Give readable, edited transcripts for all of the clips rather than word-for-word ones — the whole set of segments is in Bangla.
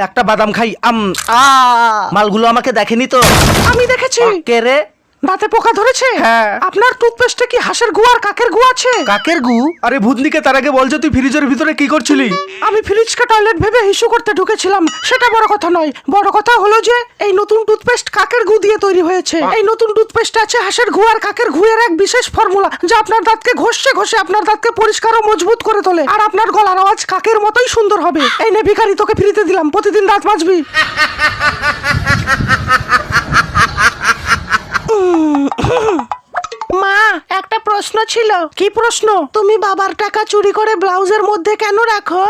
একটা বাদাম খাই। মালগুলো আমাকে দেখেনি তো? আমি দেখেছি। কে রে? দাঁতে পোকা ধরেছে? হ্যাঁ। আপনার টুথপেস্টে কি হাঁসের গু আর কাকের গু আছে? কাকের গু? আরে ভূতনিকে, তার আগে বল যে তুই ফ্রিজের ভিতরে কি করছিলি? আমি ফ্রিজকে টয়লেট ভেবে হিসু করতে ঢুকেছিলাম, সেটা বড় কথা নয়। বড় কথা হলো যে এই নতুন টুথপেস্ট কাকের গু দিয়ে তৈরি হয়েছে। এই নতুন টুথপেস্ট আছে হাঁসের গু আর কাকের গুয়ের এক বিশেষ ফর্মুলা, যা আপনার দাঁতকে ঘষে ঘষে আপনার দাঁতকে পরিষ্কার ও মজবুত করে তোলে, আর আপনার গলার আওয়াজ কাকের মতোই সুন্দর হবে। এই নে ভিখারি, তোকে ফ্রিতে দিলাম, প্রতিদিন দাঁত মাজবি। মা, একটা প্রশ্ন ছিল। কি প্রশ্ন? তুমি বাবার টাকা চুরি করে ব্লাউজের মধ্যে কেন রাখো?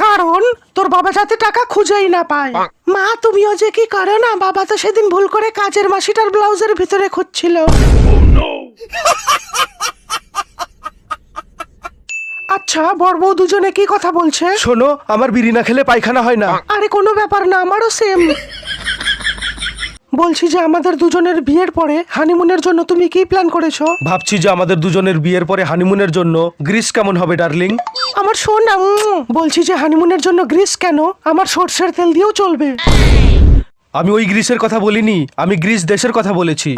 কারণ তোর বাবা যাতে টাকা খুঁজেই না পায়। মা, তুমিও যে কি করো না, বাবা তো সেদিন ভুল করে কাজের মাসিটার ব্লাউজের ভিতরে খুঁজছিল। আচ্ছা, বর বউ দুজনে কি কথা বলছে? শোনো, আমার বিড়ি না খেলে পায়খানা হয় না। আরে কোনো ব্যাপার না, আমারও সেম। বলছি যে আমাদের দুজনের বিয়ের পরে হানিমুনের জন্য তুমি কি প্ল্যান করেছো? ভাবছি যে আমাদের দুজনের বিয়ের পরে হানিমুনের জন্য গ্রিস কেমন হবে ডার্লিং? আমার সোনা, বলছি যে হানিমুনের জন্য গ্রিস কেন, আমার সরষের তেল দিয়েও চলবে। আমি ওই গ্রিসের কথা বলিনি, আমি গ্রিস দেশের কথা বলেছি।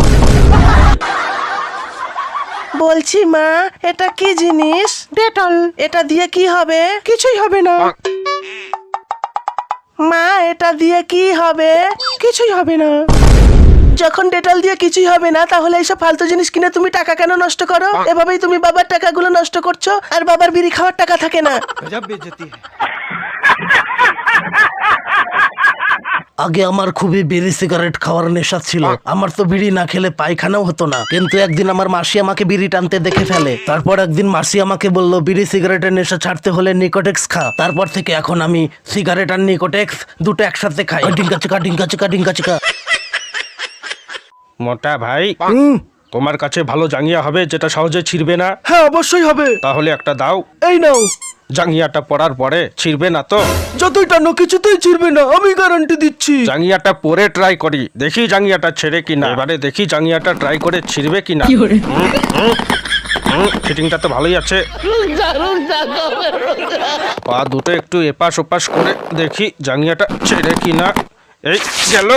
বলছি মা, এটা কি জিনিস? ডেটল। এটা দিয়ে কি হবে? কিছুই হবে না। মা, এটা দিয়ে কি হবে? কিছুই হবে না। যখন ডেটল দিয়ে কিছুই হবে না, তাহলে এইসব ফালতু জিনিস কিনে তুমি টাকা কেন নষ্ট করো? এভাবেই তুমি বাবার টাকাগুলো নষ্ট করছো, আর বাবার বিড়ি খাওয়ার টাকা থাকে না। আগে আমার খুবই বিড়ি সিগারেট খাওয়ার নেশা ছিল। আমার তো বিড়ি না খেলে পায়খানাও হতো না। কিন্তু একদিন আমার মাসি আমাকে বিড়ি টানতে দেখে ফেলে। তারপর একদিন মাসি আমাকে বলল, বিড়ি সিগারেটের নেশা ছাড়তে হলে নিকোটেক্স খা। তারপর থেকে এখন আমি সিগারেট আর নিকোটেক্স দুটো একসাথে খাই। ডিঙ্কা চিকা ডিঙ্কা চিকা ডিঙ্কা চিকা। মোটা ভাই, তোমার কাছে ভালো জাঙ্গিয়া হবে যেটা সহজে ছিঁড়বে না? হ্যাঁ, অবশ্যই হবে। তাহলে একটা দাও। এই নাও। জাঙ্গিয়াটা পরার পরে ছিঁড়বে না তো? যতই টানো কিছুতেই ছিড়বে না, আমি গ্যারান্টি দিচ্ছি। জাঙ্গিয়াটা পরে ট্রাই করি, দেখি জাঙ্গিয়াটা ছেড়ে কিনা। এবারে দেখি জাঙ্গিয়াটা ট্রাই করে ছিঁড়বে কিনা। ফিটিংটা তো ভালোই আছে। পা দুটো একটু এপাশ ওপাশ করে দেখি জাঙ্গিয়াটা ছেড়ে কিনা। এই গেল।